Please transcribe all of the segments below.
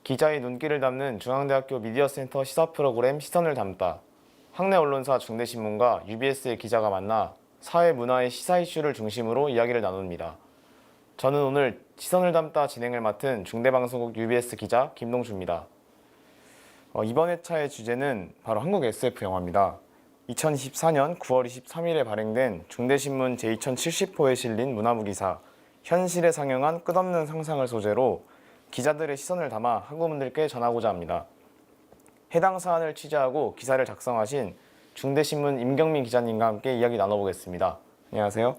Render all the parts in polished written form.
기자의 눈길을 담는 중앙대학교 미디어센터 시사 프로그램 시선을 담다. 학내 언론사 중대신문과 UBS의 기자가 만나 사회 문화의 시사 이슈를 중심으로 이야기를 나눕니다. 저는 오늘 시선을 담다 진행을 맡은 중대방송국 UBS 기자 김동주입니다. 이번 회차의 주제는 바로 한국 SF 영화입니다. 2024년 9월 23일에 발행된 중대신문 제2070호에 실린 문화부 기사 현실에 상영한 끝없는 상상을 소재로 기자들의 시선을 담아 학우분들께 전하고자 합니다. 해당 사안을 취재하고 기사를 작성하신 중대신문 임경민 기자님과 함께 이야기 나눠보겠습니다. 안녕하세요.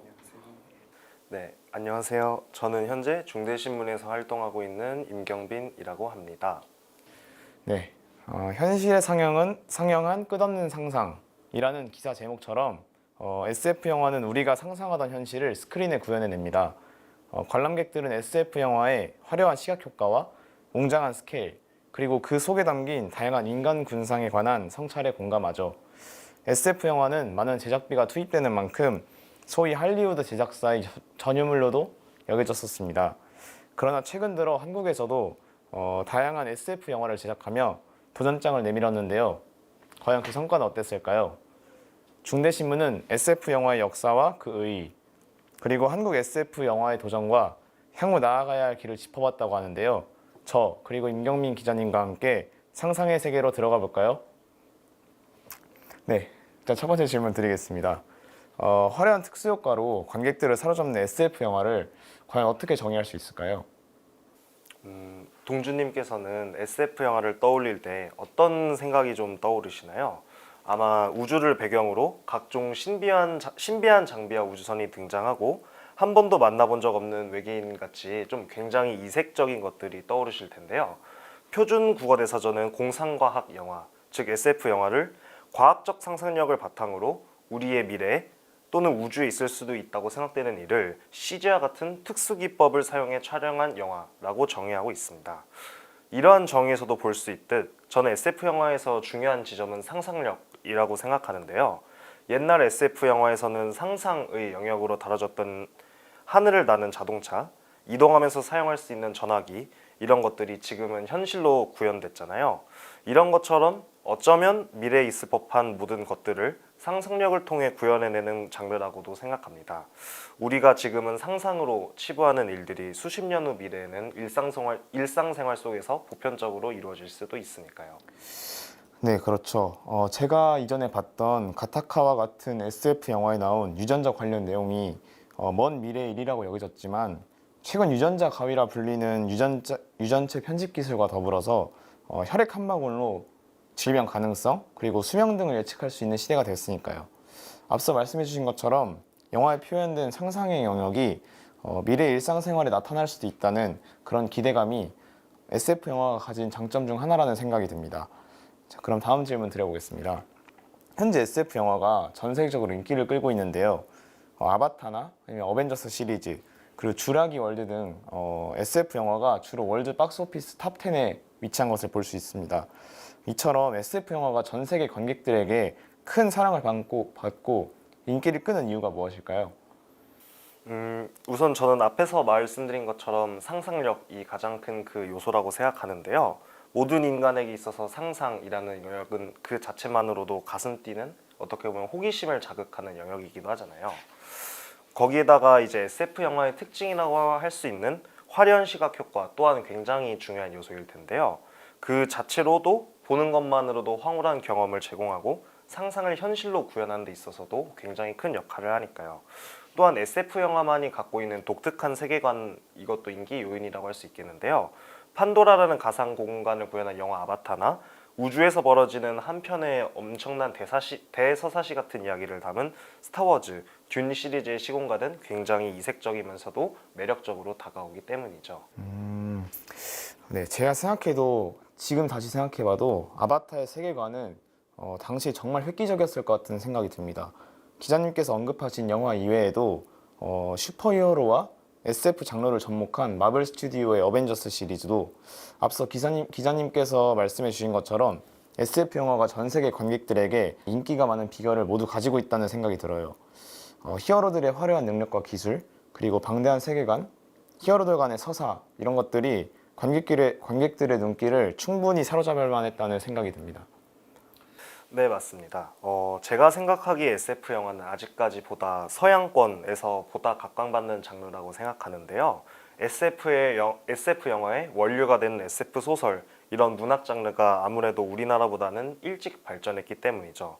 네, 안녕하세요. 저는 현재 중대신문에서 활동하고 있는 임경빈이라고 합니다. 네, 현실에 상영한 끝없는 상상이라는 기사 제목처럼 SF 영화는 우리가 상상하던 현실을 스크린에 구현해냅니다. 관람객들은 SF 영화의 화려한 시각 효과와 웅장한 스케일, 그리고 그 속에 담긴 다양한 인간 군상에 관한 성찰에 공감하죠. SF 영화는 많은 제작비가 투입되는 만큼 소위 할리우드 제작사의 전유물로도 여겨졌었습니다. 그러나 최근 들어 한국에서도 다양한 SF 영화를 제작하며 도전장을 내밀었는데요. 과연 그 성과는 어땠을까요? 중대신문은 SF 영화의 역사와 그 의의, 그리고 한국 SF 영화의 도전과 향후 나아가야 할 길을 짚어봤다고 하는데요. 저 그리고 임경민 기자님과 함께 상상의 세계로 들어가 볼까요? 네, 일단 첫 번째 질문 드리겠습니다. 화려한 특수효과로 관객들을 사로잡는 SF 영화를 과연 어떻게 정의할 수 있을까요? 동주님께서는 SF 영화를 떠올릴 때 어떤 생각이 좀 떠오르시나요? 아마 우주를 배경으로 각종 신비한 장비와 우주선이 등장하고 한 번도 만나본 적 없는 외계인같이 좀 굉장히 이색적인 것들이 떠오르실 텐데요. 표준 국어대사전은 공상과학 영화, 즉 SF 영화를 과학적 상상력을 바탕으로 우리의 미래 또는 우주에 있을 수도 있다고 생각되는 일을 CG와 같은 특수기법을 사용해 촬영한 영화라고 정의하고 있습니다. 이러한 정의에서도 볼 수 있듯 저는 SF 영화에서 중요한 지점은 상상력이라고 생각하는데요. 옛날 SF 영화에서는 상상의 영역으로 다뤄졌던 하늘을 나는 자동차, 이동하면서 사용할 수 있는 전화기, 이런 것들이 지금은 현실로 구현됐잖아요. 이런 것처럼 어쩌면 미래에 있을 법한 모든 것들을 상상력을 통해 구현해내는 장르라고도 생각합니다. 우리가 지금은 상상으로 치부하는 일들이 수십 년 후 미래에는 일상생활 속에서 보편적으로 이루어질 수도 있으니까요. 네, 그렇죠. 제가 이전에 봤던 가타카와 같은 SF 영화에 나온 유전자 관련 내용이 먼 미래의 일이라고 여겨졌지만 최근 유전자 가위라 불리는 유전체 편집 기술과 더불어서 혈액 한 방울로 질병 가능성 그리고 수명 등을 예측할 수 있는 시대가 됐으니까요. 앞서 말씀해 주신 것처럼 영화에 표현된 상상의 영역이 미래 일상생활에 나타날 수도 있다는 그런 기대감이 SF 영화가 가진 장점 중 하나라는 생각이 듭니다. 자, 그럼 다음 질문 드려보겠습니다. 현재 SF 영화가 전 세계적으로 인기를 끌고 있는데요. 아바타나 아니면 어벤져스 시리즈 그리고 쥬라기 월드 등 SF 영화가 주로 월드 박스오피스 탑 10에 위치한 것을 볼 수 있습니다. 이처럼 SF 영화가 전 세계 관객들에게 큰 사랑을 받고 인기를 끄는 이유가 무엇일까요? 우선 저는 앞에서 말씀드린 것처럼 상상력이 가장 큰 그 요소라고 생각하는데요. 모든 인간에게 있어서 상상이라는 영역은 그 자체만으로도 가슴 뛰는, 어떻게 보면 호기심을 자극하는 영역이기도 하잖아요. 거기에다가 이제 SF 영화의 특징이라고 할 수 있는 화려한 시각 효과 또한 굉장히 중요한 요소일 텐데요. 그 자체로도 보는 것만으로도 황홀한 경험을 제공하고 상상을 현실로 구현하는 데 있어서도 굉장히 큰 역할을 하니까요. 또한 SF 영화만이 갖고 있는 독특한 세계관, 이것도 인기 요인이라고 할 수 있겠는데요. 판도라라는 가상 공간을 구현한 영화 아바타나 우주에서 벌어지는 한편의 엄청난 대서사시 같은 이야기를 담은 스타워즈, 듄 시리즈의 시공간은 굉장히 이색적이면서도 매력적으로 다가오기 때문이죠. 네, 제가 지금 다시 생각해봐도 아바타의 세계관은 당시 정말 획기적이었을 것 같은 생각이 듭니다. 기자님께서 언급하신 영화 이외에도 슈퍼히어로와 SF 장르를 접목한 마블 스튜디오의 어벤져스 시리즈도 앞서 기자님께서 말씀해 주신 것처럼 SF 영화가 전 세계 관객들에게 인기가 많은 비결을 모두 가지고 있다는 생각이 들어요. 히어로들의 화려한 능력과 기술, 그리고 방대한 세계관, 히어로들 간의 서사 이런 것들이 관객들의 눈길을 충분히 사로잡을 만했다는 생각이 듭니다. 네, 맞습니다. 제가 생각하기에 SF 영화는 아직까지 보다 서양권에서 보다 각광받는 장르라고 생각하는데요. SF 영화의 원류가 되는 SF 소설, 이런 문학 장르가 아무래도 우리나라보다는 일찍 발전했기 때문이죠.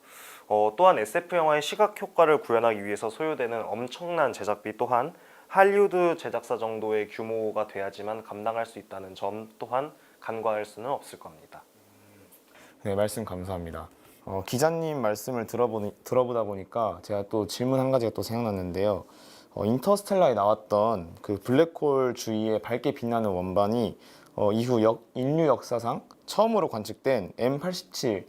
또한 SF 영화의 시각 효과를 구현하기 위해서 소요되는 엄청난 제작비 또한 할리우드 제작사 정도의 규모가 돼야지만 감당할 수 있다는 점 또한 간과할 수는 없을 겁니다. 네, 말씀 감사합니다. 기자님 말씀을 들어보다 보니까 제가 또 질문 한 가지가 또 생각났는데요. 인터스텔라에 나왔던 그 블랙홀 주위에 밝게 빛나는 원반이 이후 인류 역사상 처음으로 관측된 M87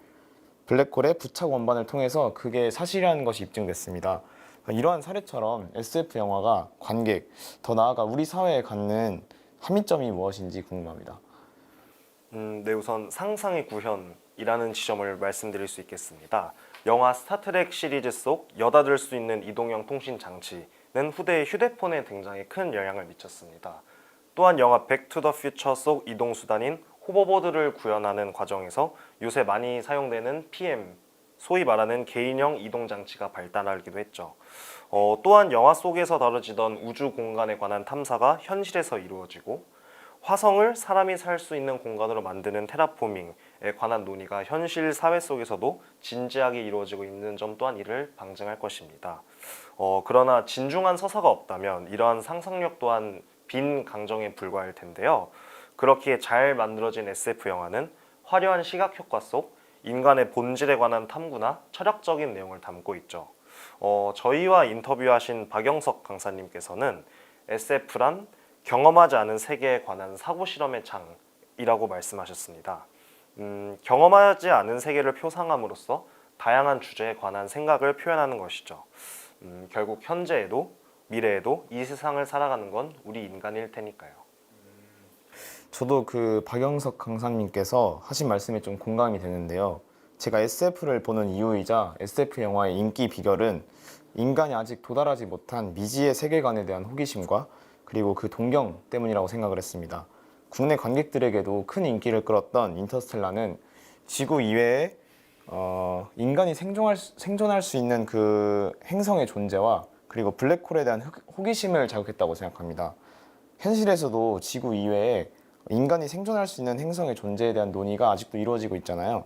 블랙홀의 부착 원반을 통해서 그게 사실이라는 것이 입증됐습니다. 이러한 사례처럼 SF 영화가 관객, 더 나아가 우리 사회에 갖는 함의점이 무엇인지 궁금합니다. 네, 우선 상상의 구현이라는 지점을 말씀드릴 수 있겠습니다. 영화 스타트렉 시리즈 속 여닫을 수 있는 이동형 통신 장치는 후대의 휴대폰의 등장에 큰 영향을 미쳤습니다. 또한 영화 백 투 더 퓨처 속 이동 수단인 호버보드를 구현하는 과정에서 요새 많이 사용되는 PM, 소위 말하는 개인형 이동 장치가 발달하기도 했죠. 또한 영화 속에서 다뤄지던 우주 공간에 관한 탐사가 현실에서 이루어지고 화성을 사람이 살 수 있는 공간으로 만드는 테라포밍에 관한 논의가 현실 사회 속에서도 진지하게 이루어지고 있는 점 또한 이를 방증할 것입니다. 그러나 진중한 서사가 없다면 이러한 상상력 또한 빈 강정에 불과할 텐데요. 그렇기에 잘 만들어진 SF 영화는 화려한 시각 효과 속 인간의 본질에 관한 탐구나 철학적인 내용을 담고 있죠. 저희와 인터뷰하신 박영석 강사님께서는 SF란 경험하지 않은 세계에 관한 사고 실험의 장이라고 말씀하셨습니다. 경험하지 않은 세계를 표상함으로써 다양한 주제에 관한 생각을 표현하는 것이죠. 결국 현재에도 미래에도 이 세상을 살아가는 건 우리 인간일 테니까요. 저도 그 박영석 강사님께서 하신 말씀에 좀 공감이 되는데요. 제가 SF를 보는 이유이자 SF 영화의 인기 비결은 인간이 아직 도달하지 못한 미지의 세계관에 대한 호기심과 그리고 그 동경 때문이라고 생각을 했습니다. 국내 관객들에게도 큰 인기를 끌었던 인터스텔라는 지구 이외에 인간이 생존할 수 있는 그 행성의 존재와 그리고 블랙홀에 대한 호기심을 자극했다고 생각합니다. 현실에서도 지구 이외에 인간이 생존할 수 있는 행성의 존재에 대한 논의가 아직도 이루어지고 있잖아요.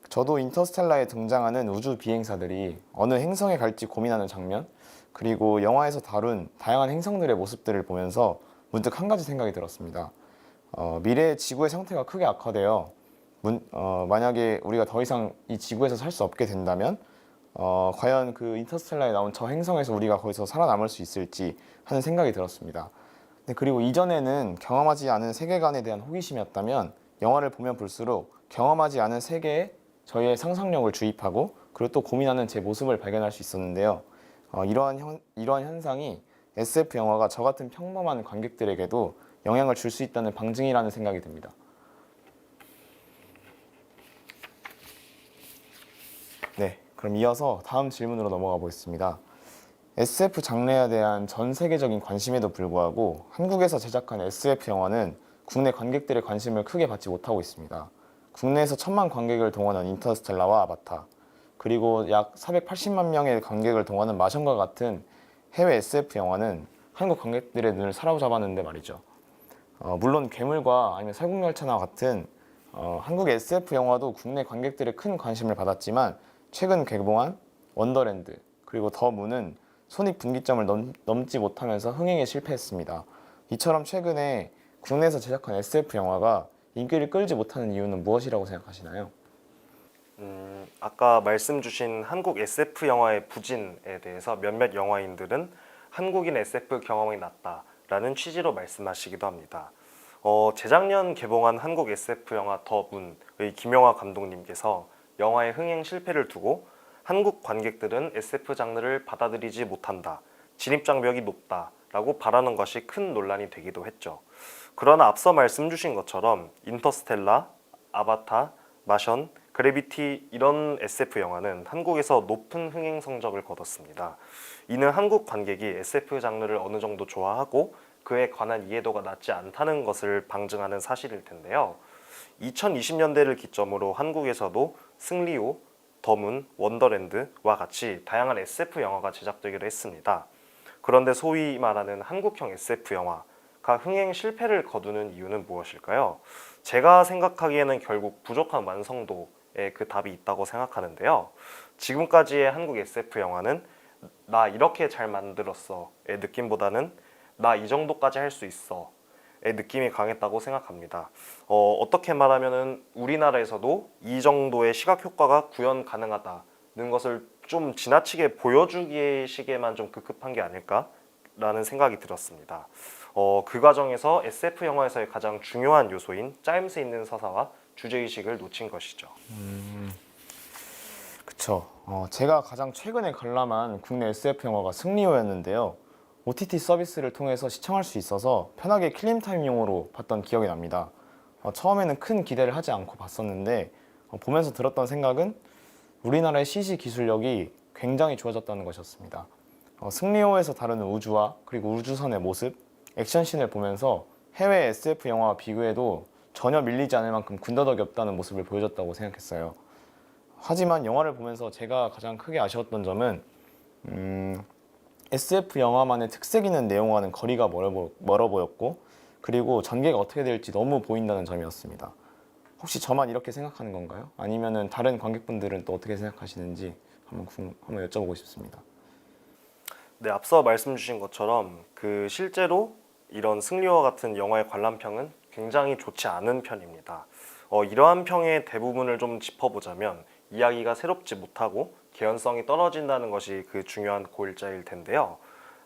저도 인터스텔라에 등장하는 우주 비행사들이 어느 행성에 갈지 고민하는 장면, 그리고 영화에서 다룬 다양한 행성들의 모습들을 보면서 문득 한 가지 생각이 들었습니다. 미래의 지구의 상태가 크게 악화되어 만약에 우리가 더 이상 이 지구에서 살 수 없게 된다면 과연 그 인터스텔라에 나온 저 행성에서 우리가 거기서 살아남을 수 있을지 하는 생각이 들었습니다. 그리고 이전에는 경험하지 않은 세계관에 대한 호기심이었다면 영화를 보면 볼수록 경험하지 않은 세계에 저희의 상상력을 주입하고 그리고 또 고민하는 제 모습을 발견할 수 있었는데요. 이러한 현상이 SF 영화가 저 같은 평범한 관객들에게도 영향을 줄 수 있다는 방증이라는 생각이 듭니다. 네, 그럼 이어서 다음 질문으로 넘어가 보겠습니다. SF 장르에 대한 전 세계적인 관심에도 불구하고 한국에서 제작한 SF 영화는 국내 관객들의 관심을 크게 받지 못하고 있습니다. 국내에서 1,000만 관객을 동원한 인터스텔라와 아바타, 그리고 약 480만 명의 관객을 동원한 마션과 같은 해외 SF 영화는 한국 관객들의 눈을 사로잡았는데 말이죠. 물론 괴물과 아니면 설국열차나 같은 한국 SF 영화도 국내 관객들의 큰 관심을 받았지만 최근 개봉한 원더랜드 그리고 더 문은 손익분기점을 넘지 못하면서 흥행에 실패했습니다. 이처럼 최근에 국내에서 제작한 SF 영화가 인기를 끌지 못하는 이유는 무엇이라고 생각하시나요? 아까 말씀 주신 한국 SF 영화의 부진에 대해서 몇몇 영화인들은 한국인 SF 경험이 낮다라는 취지로 말씀하시기도 합니다. 재작년 개봉한 한국 SF 영화 더 문의 김영하 감독님께서 영화의 흥행 실패를 두고 한국 관객들은 SF 장르를 받아들이지 못한다, 진입장벽이 높다라고 바라는 것이 큰 논란이 되기도 했죠. 그러나 앞서 말씀 주신 것처럼 인터스텔라, 아바타, 마션, 그래비티 이런 SF 영화는 한국에서 높은 흥행 성적을 거뒀습니다. 이는 한국 관객이 SF 장르를 어느 정도 좋아하고 그에 관한 이해도가 낮지 않다는 것을 방증하는 사실일 텐데요. 2020년대를 기점으로 한국에서도 승리호, 더문, 원더랜드와 같이 다양한 SF 영화가 제작되기로 했습니다. 그런데 소위 말하는 한국형 SF 영화가 흥행 실패를 거두는 이유는 무엇일까요? 제가 생각하기에는 결국 부족한 완성도에 그 답이 있다고 생각하는데요. 지금까지의 한국 SF 영화는 나 이렇게 잘 만들었어의 느낌보다는 나 이 정도까지 할 수 있어의 느낌이 강했다고 생각합니다. 어떻게 말하면은 우리나라에서도 이 정도의 시각 효과가 구현 가능하다는 것을 좀 지나치게 보여주기식에만 좀 급급한 게 아닐까라는 생각이 들었습니다. 그 과정에서 SF 영화에서의 가장 중요한 요소인 짜임새 있는 서사와 주제의식을 놓친 것이죠. 그쵸. 제가 가장 최근에 관람한 국내 SF 영화가 승리호였는데요. OTT 서비스를 통해서 시청할 수 있어서 편하게 킬링타임용으로 봤던 기억이 납니다. 처음에는 큰 기대를 하지 않고 봤었는데 보면서 들었던 생각은 우리나라의 CG 기술력이 굉장히 좋아졌다는 것이었습니다. 승리호에서 다루는 우주와 그리고 우주선의 모습, 액션씬을 보면서 해외 SF 영화와 비교해도 전혀 밀리지 않을 만큼 군더더기 없다는 모습을 보여줬다고 생각했어요. 하지만 영화를 보면서 제가 가장 크게 아쉬웠던 점은 SF 영화만의 특색 있는 내용과는 거리가 멀어 보였고 그리고 전개가 어떻게 될지 너무 보인다는 점이었습니다. 혹시 저만 이렇게 생각하는 건가요? 아니면은 다른 관객분들은 또 어떻게 생각하시는지 한번 여쭤보고 싶습니다. 네, 앞서 말씀 주신 것처럼 실제로 이런 승리와 같은 영화의 관람평은 굉장히 좋지 않은 편입니다. 이러한 평의 대부분을 좀 짚어보자면 이야기가 새롭지 못하고 개연성이 떨어진다는 것이 그 중요한 고일자일 텐데요.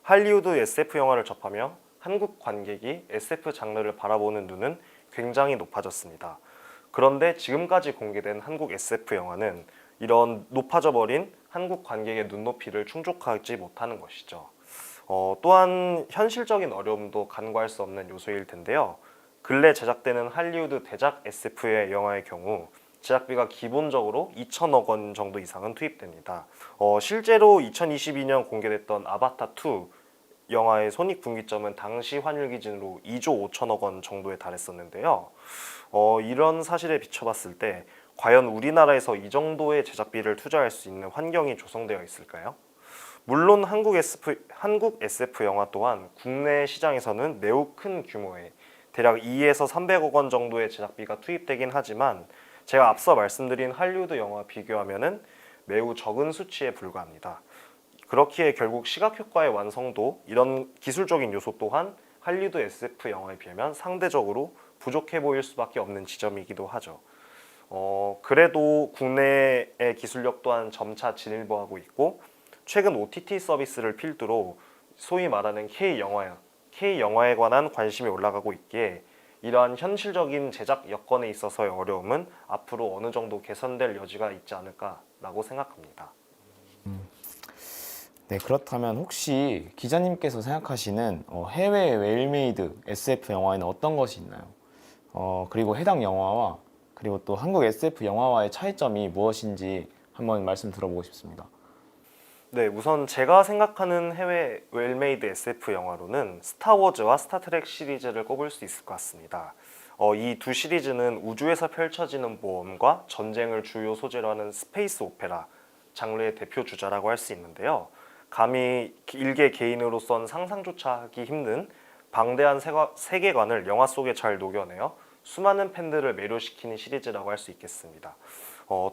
할리우드 SF 영화를 접하며 한국 관객이 SF 장르를 바라보는 눈은 굉장히 높아졌습니다. 그런데 지금까지 공개된 한국 SF 영화는 이런 높아져 버린 한국 관객의 눈높이를 충족하지 못하는 것이죠. 또한 현실적인 어려움도 간과할 수 없는 요소일 텐데요. 근래 제작되는 할리우드 대작 SF의 영화의 경우 제작비가 기본적으로 2천억 원 정도 이상은 투입됩니다. 실제로 2022년 공개됐던 아바타 2 영화의 손익분기점은 당시 환율 기준으로 2조 5천억 원 정도에 달했었는데요. 이런 사실에 비춰봤을 때 과연 우리나라에서 이 정도의 제작비를 투자할 수 있는 환경이 조성되어 있을까요? 물론 한국 SF 영화 또한 국내 시장에서는 매우 큰 규모의 대략 2에서 300억 원 정도의 제작비가 투입되긴 하지만 제가 앞서 말씀드린 할리우드 영화와 비교하면은 매우 적은 수치에 불과합니다. 그렇기에 결국 시각 효과의 완성도, 이런 기술적인 요소 또한 할리우드 SF 영화에 비하면 상대적으로 부족해 보일 수밖에 없는 지점이기도 하죠. 그래도 국내의 기술력 또한 점차 진일보하고 있고 최근 OTT 서비스를 필두로 소위 말하는 K영화에 관한 관심이 올라가고 있기에 이러한 현실적인 제작 여건에 있어서의 어려움은 앞으로 어느 정도 개선될 여지가 있지 않을까라고 생각합니다. 네, 그렇다면 혹시 기자님께서 생각하시는 해외 웰메이드 SF 영화에는 어떤 것이 있나요? 그리고 해당 영화와 그리고 또 한국 SF 영화와의 차이점이 무엇인지 한번 말씀 들어보고 싶습니다. 네, 우선 제가 생각하는 해외 웰메이드 SF 영화로는 스타워즈와 스타트렉 시리즈를 꼽을 수 있을 것 같습니다. 이 두 시리즈는 우주에서 펼쳐지는 모험과 전쟁을 주요 소재로 하는 스페이스 오페라 장르의 대표 주자라고 할 수 있는데요. 감히 일개 개인으로선 상상조차 하기 힘든 방대한 세계관을 영화 속에 잘 녹여내어 수많은 팬들을 매료시키는 시리즈라고 할 수 있겠습니다.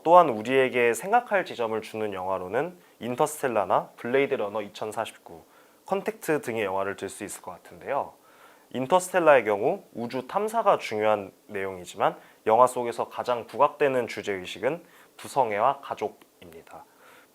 또한 우리에게 생각할 지점을 주는 영화로는 인터스텔라나 블레이드 러너 2049, 컨택트 등의 영화를 들 수 있을 것 같은데요. 인터스텔라의 경우 우주 탐사가 중요한 내용이지만 영화 속에서 가장 부각되는 주제의식은 부성애와 가족입니다.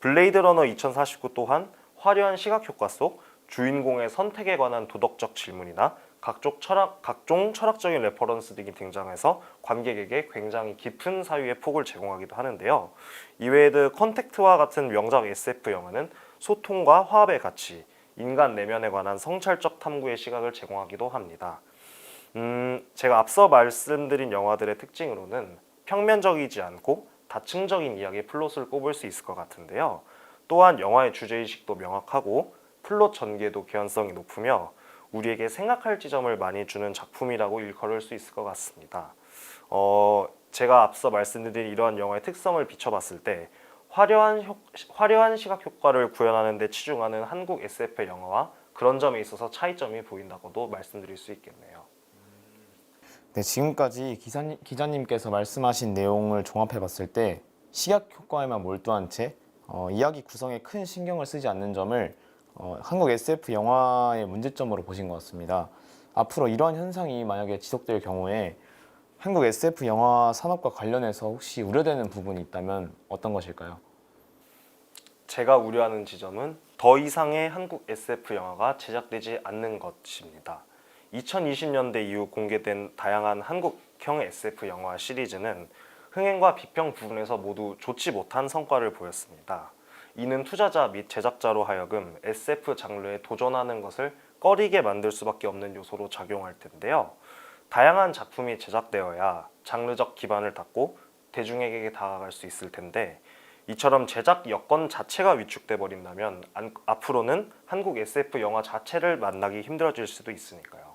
블레이드 러너 2049 또한 화려한 시각 효과 속 주인공의 선택에 관한 도덕적 질문이나 각종 철학적인 레퍼런스 등이 등장해서 관객에게 굉장히 깊은 사유의 폭을 제공하기도 하는데요. 이외에도 컨택트와 같은 명작 SF 영화는 소통과 화합의 가치, 인간 내면에 관한 성찰적 탐구의 시각을 제공하기도 합니다. 제가 앞서 말씀드린 영화들의 특징으로는 평면적이지 않고 다층적인 이야기의 플롯을 꼽을 수 있을 것 같은데요. 또한 영화의 주제의식도 명확하고 플롯 전개도 개연성이 높으며 우리에게 생각할 지점을 많이 주는 작품이라고 일컬을 수 있을 것 같습니다. 제가 앞서 말씀드린 이러한 영화의 특성을 비춰봤을 때 화려한 시각 효과를 구현하는 데 치중하는 한국 SF 영화와 그런 점에 있어서 차이점이 보인다고도 말씀드릴 수 있겠네요. 네, 지금까지 기자님께서 말씀하신 내용을 종합해봤을 때 시각 효과에만 몰두한 채 이야기 구성에 큰 신경을 쓰지 않는 점을 한국 SF 영화의 문제점으로 보신 것 같습니다. 앞으로 이러한 현상이 만약에 지속될 경우에 한국 SF 영화 산업과 관련해서 혹시 우려되는 부분이 있다면 어떤 것일까요? 제가 우려하는 지점은 더 이상의 한국 SF 영화가 제작되지 않는 것입니다. 2020년대 이후 공개된 다양한 한국형 SF 영화 시리즈는 흥행과 비평 부분에서 모두 좋지 못한 성과를 보였습니다. 이는 투자자 및 제작자로 하여금 SF 장르에 도전하는 것을 꺼리게 만들 수밖에 없는 요소로 작용할 텐데요. 다양한 작품이 제작되어야 장르적 기반을 닦고 대중에게 다가갈 수 있을 텐데 이처럼 제작 여건 자체가 위축돼 버린다면 앞으로는 한국 SF 영화 자체를 만나기 힘들어질 수도 있으니까요.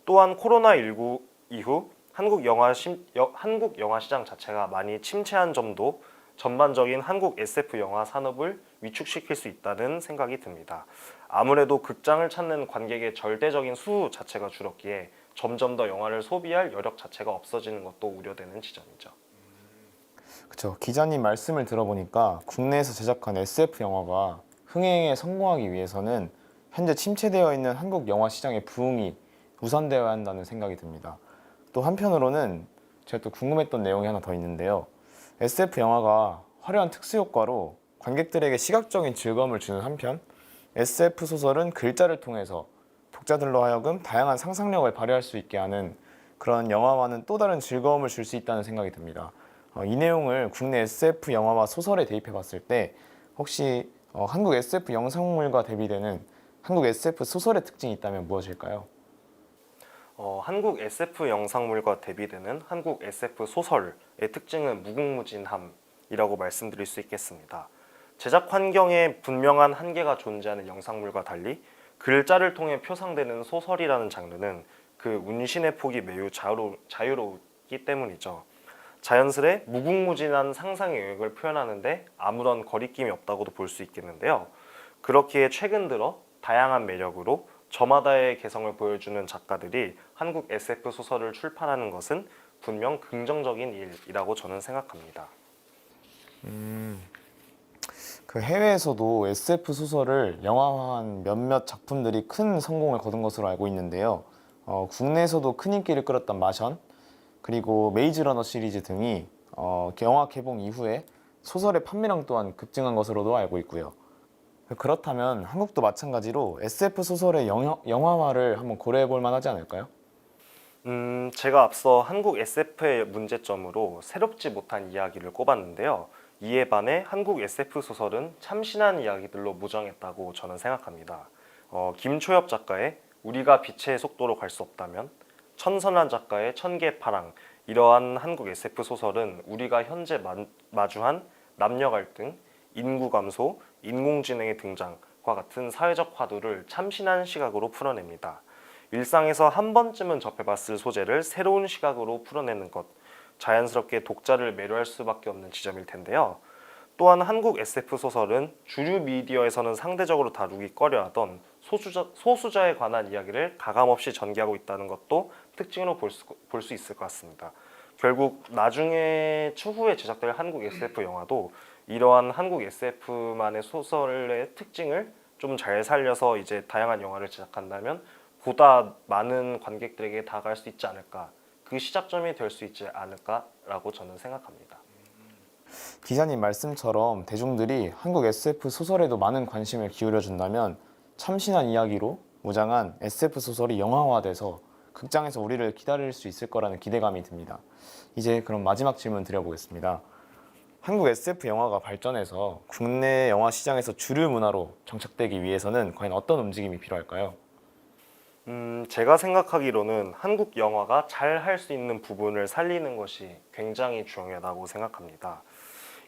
또한 코로나19 이후 한국 영화 시장 자체가 많이 침체한 점도 전반적인 한국 SF 영화 산업을 위축시킬 수 있다는 생각이 듭니다. 아무래도 극장을 찾는 관객의 절대적인 수 자체가 줄었기에 점점 더 영화를 소비할 여력 자체가 없어지는 것도 우려되는 지점이죠. 그렇죠. 기자님 말씀을 들어보니까 국내에서 제작한 SF 영화가 흥행에 성공하기 위해서는 현재 침체되어 있는 한국 영화 시장의 부흥이 우선되어야 한다는 생각이 듭니다. 또 한편으로는 제가 또 궁금했던 내용이 하나 더 있는데요. SF 영화가 화려한 특수 효과로 관객들에게 시각적인 즐거움을 주는 한편 SF 소설은 글자를 통해서 독자들로 하여금 다양한 상상력을 발휘할 수 있게 하는 그런 영화와는 또 다른 즐거움을 줄 수 있다는 생각이 듭니다. 이 내용을 국내 SF 영화와 소설에 대입해 봤을 때 혹시 한국 SF 영상물과 대비되는 한국 SF 소설의 특징이 있다면 무엇일까요? 한국 SF 영상물과 대비되는 한국 SF 소설의 특징은 무궁무진함이라고 말씀드릴 수 있겠습니다. 제작 환경에 분명한 한계가 존재하는 영상물과 달리 글자를 통해 표상되는 소설이라는 장르는 그 운신의 폭이 매우 자유롭기 때문이죠. 자연스레 무궁무진한 상상의 영역을 표현하는데 아무런 거리낌이 없다고도 볼 수 있겠는데요. 그렇기에 최근 들어 다양한 매력으로 저마다의 개성을 보여주는 작가들이 한국 SF 소설을 출판하는 것은 분명 긍정적인 일이라고 저는 생각합니다. 그 해외에서도 SF 소설을 영화화한 몇몇 작품들이 큰 성공을 거둔 것으로 알고 있는데요. 국내에서도 큰 인기를 끌었던 마션, 그리고 메이즈 러너 시리즈 등이 영화 개봉 이후에 소설의 판매량 또한 급증한 것으로도 알고 있고요. 그렇다면 한국도 마찬가지로 SF 소설의 영화화를 한번 고려해 볼 만하지 않을까요? 제가 앞서 한국 SF의 문제점으로 새롭지 못한 이야기를 꼽았는데요. 이에 반해 한국 SF 소설은 참신한 이야기들로 무정했다고 저는 생각합니다. 김초엽 작가의 우리가 빛의 속도로 갈 수 없다면, 천선한 작가의 천개파랑, 이러한 한국 SF 소설은 우리가 현재 마주한 남녀 갈등, 인구 감소, 인공지능의 등장과 같은 사회적 화두를 참신한 시각으로 풀어냅니다. 일상에서 한 번쯤은 접해봤을 소재를 새로운 시각으로 풀어내는 것, 자연스럽게 독자를 매료할 수밖에 없는 지점일 텐데요. 또한 한국 SF 소설은 주류 미디어에서는 상대적으로 다루기 꺼려하던 소수자에 관한 이야기를 가감없이 전개하고 있다는 것도 특징으로 볼 수 있을 것 같습니다. 결국 나중에 추후에 제작될 한국 SF 영화도 이러한 한국 SF만의 소설의 특징을 좀 잘 살려서 이제 다양한 영화를 제작한다면 보다 많은 관객들에게 다가갈 수 있지 않을까, 그 시작점이 될 수 있지 않을까라고 저는 생각합니다. 기자님 말씀처럼 대중들이 한국 SF 소설에도 많은 관심을 기울여 준다면 참신한 이야기로 무장한 SF 소설이 영화화돼서 극장에서 우리를 기다릴 수 있을 거라는 기대감이 듭니다. 이제 그럼 마지막 질문 드려보겠습니다. 한국 SF 영화가 발전해서 국내 영화 시장에서 주류 문화로 정착되기 위해서는 과연 어떤 움직임이 필요할까요? 제가 생각하기로는 한국 영화가 잘 할 수 있는 부분을 살리는 것이 굉장히 중요하다고 생각합니다.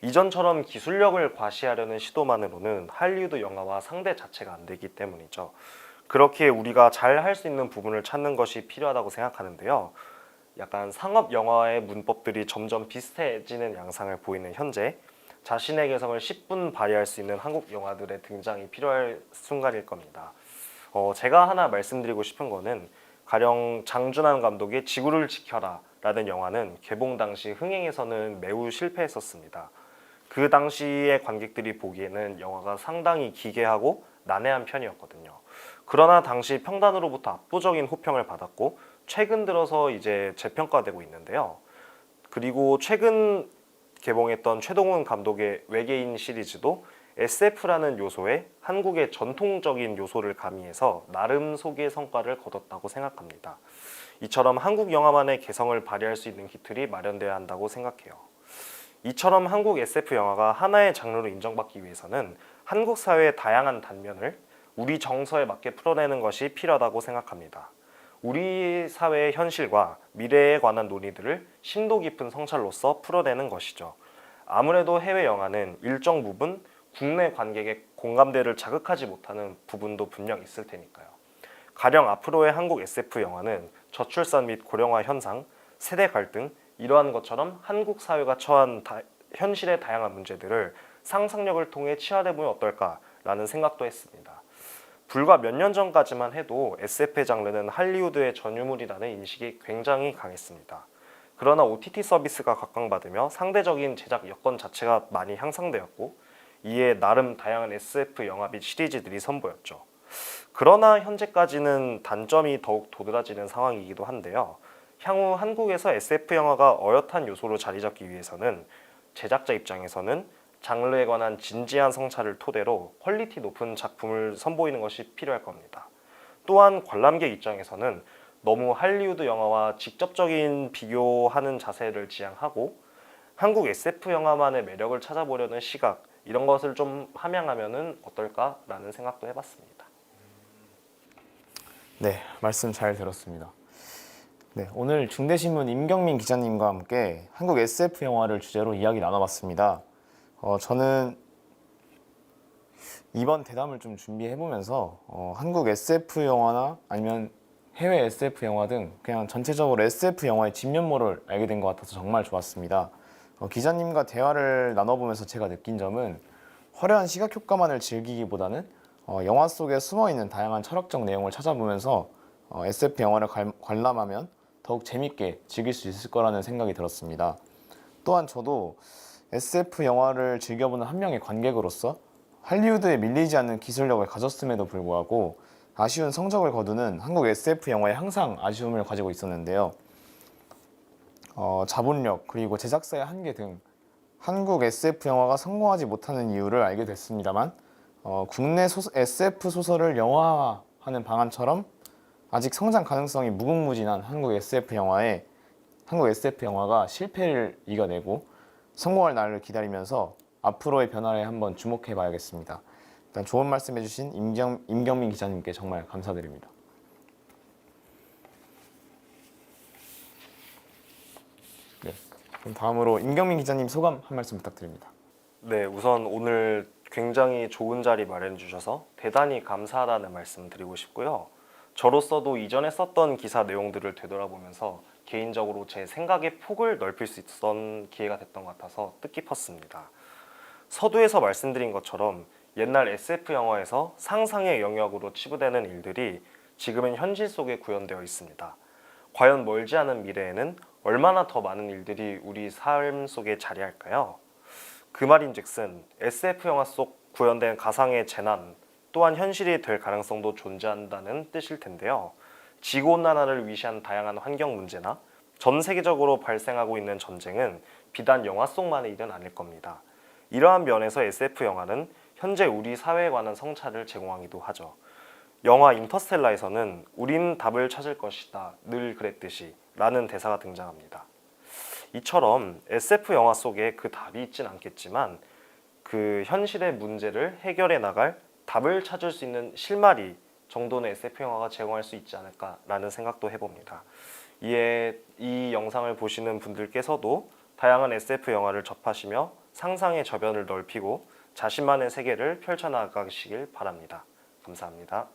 이전처럼 기술력을 과시하려는 시도만으로는 할리우드 영화와 상대 자체가 안 되기 때문이죠. 그렇게 우리가 잘 할 수 있는 부분을 찾는 것이 필요하다고 생각하는데요. 약간 상업 영화의 문법들이 점점 비슷해지는 양상을 보이는 현재 자신의 개성을 10분 발휘할 수 있는 한국 영화들의 등장이 필요할 순간일 겁니다. 제가 하나 말씀드리고 싶은 거는 가령 장준환 감독의 지구를 지켜라 라는 영화는 개봉 당시 흥행에서는 매우 실패했었습니다. 그 당시의 관객들이 보기에는 영화가 상당히 기괴하고 난해한 편이었거든요. 그러나 당시 평단으로부터 압도적인 호평을 받았고 최근 들어서 이제 재평가되고 있는데요. 그리고 최근 개봉했던 최동훈 감독의 외계인 시리즈도 SF라는 요소에 한국의 전통적인 요소를 가미해서 나름 소기의 성과를 거뒀다고 생각합니다. 이처럼 한국 영화만의 개성을 발휘할 수 있는 기틀이 마련돼야 한다고 생각해요. 이처럼 한국 SF 영화가 하나의 장르로 인정받기 위해서는 한국 사회의 다양한 단면을 우리 정서에 맞게 풀어내는 것이 필요하다고 생각합니다. 우리 사회의 현실과 미래에 관한 논의들을 심도 깊은 성찰로서 풀어내는 것이죠. 아무래도 해외 영화는 일정 부분 국내 관객의 공감대를 자극하지 못하는 부분도 분명 있을 테니까요. 가령 앞으로의 한국 SF 영화는 저출산 및 고령화 현상, 세대 갈등, 이러한 것처럼 한국 사회가 처한 현실의 다양한 문제들을 상상력을 통해 치환해보면 어떨까라는 생각도 했습니다. 불과 몇 년 전까지만 해도 SF 장르는 할리우드의 전유물이라는 인식이 굉장히 강했습니다. 그러나 OTT 서비스가 각광받으며 상대적인 제작 여건 자체가 많이 향상되었고 이에 나름 다양한 SF 영화 및 시리즈들이 선보였죠. 그러나 현재까지는 단점이 더욱 도드라지는 상황이기도 한데요. 향후 한국에서 SF 영화가 어엿한 요소로 자리 잡기 위해서는 제작자 입장에서는 장르에 관한 진지한 성찰을 토대로 퀄리티 높은 작품을 선보이는 것이 필요할 겁니다. 또한 관람객 입장에서는 너무 할리우드 영화와 직접적인 비교하는 자세를 지향하고 한국 SF 영화만의 매력을 찾아보려는 시각, 이런 것을 좀 함양하면 어떨까라는 생각도 해봤습니다. 네, 말씀 잘 들었습니다. 네, 오늘 중대신문 임경민 기자님과 함께 한국 SF 영화를 주제로 이야기 나눠봤습니다. 저는 이번 대담을 좀 준비해보면서 한국 SF 영화나 아니면 해외 SF 영화 등 그냥 전체적으로 SF 영화의 진면모를 알게 된 것 같아서 정말 좋았습니다. 기자님과 대화를 나눠보면서 제가 느낀 점은 화려한 시각 효과만을 즐기기보다는 영화 속에 숨어있는 다양한 철학적 내용을 찾아보면서 SF 영화를 관람하면 더욱 재밌게 즐길 수 있을 거라는 생각이 들었습니다. 또한 저도 SF 영화를 즐겨보는 한 명의 관객으로서 할리우드에 밀리지 않는 기술력을 가졌음에도 불구하고 아쉬운 성적을 거두는 한국 SF 영화에 항상 아쉬움을 가지고 있었는데요. 자본력 그리고 제작사의 한계 등 한국 SF 영화가 성공하지 못하는 이유를 알게 됐습니다만 국내 SF 소설을 영화화하는 방안처럼 아직 성장 가능성이 무궁무진한 한국 SF 영화가 실패를 이겨내고 성공할 날을 기다리면서 앞으로의 변화에 한번 주목해 봐야겠습니다. 일단 좋은 말씀 해주신 임경민 기자님께 정말 감사드립니다. 네, 그럼 다음으로 임경민 기자님 소감 한 말씀 부탁드립니다. 네, 우선 오늘 굉장히 좋은 자리 마련해 주셔서 대단히 감사하다는 말씀 드리고 싶고요. 저로서도 이전에 썼던 기사 내용들을 되돌아보면서 개인적으로 제 생각의 폭을 넓힐 수 있었던 기회가 됐던 것 같아서 뜻깊었습니다. 서두에서 말씀드린 것처럼 옛날 SF 영화에서 상상의 영역으로 치부되는 일들이 지금은 현실 속에 구현되어 있습니다. 과연 멀지 않은 미래에는 얼마나 더 많은 일들이 우리 삶 속에 자리할까요? 그 말인즉슨 SF 영화 속 구현된 가상의 재난 또한 현실이 될 가능성도 존재한다는 뜻일 텐데요. 지구온난화를 위시한 다양한 환경 문제나 전 세계적으로 발생하고 있는 전쟁은 비단 영화 속만의 일은 아닐 겁니다. 이러한 면에서 SF 영화는 현재 우리 사회에 관한 성찰을 제공하기도 하죠. 영화 인터스텔라에서는 우린 답을 찾을 것이다, 늘 그랬듯이 라는 대사가 등장합니다. 이처럼 SF 영화 속에 그 답이 있진 않겠지만 그 현실의 문제를 해결해 나갈 답을 찾을 수 있는 실마리 정도는 SF 영화가 제공할 수 있지 않을까라는 생각도 해봅니다. 이에 이 영상을 보시는 분들께서도 다양한 SF 영화를 접하시며 상상의 저변을 넓히고 자신만의 세계를 펼쳐나가시길 바랍니다. 감사합니다.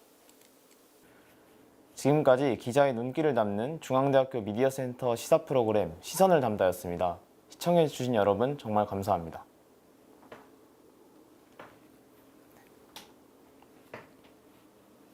지금까지 기자의 눈길을 담는 중앙대학교 미디어센터 시사 프로그램 시선을 담다였습니다. 시청해주신 여러분 정말 감사합니다.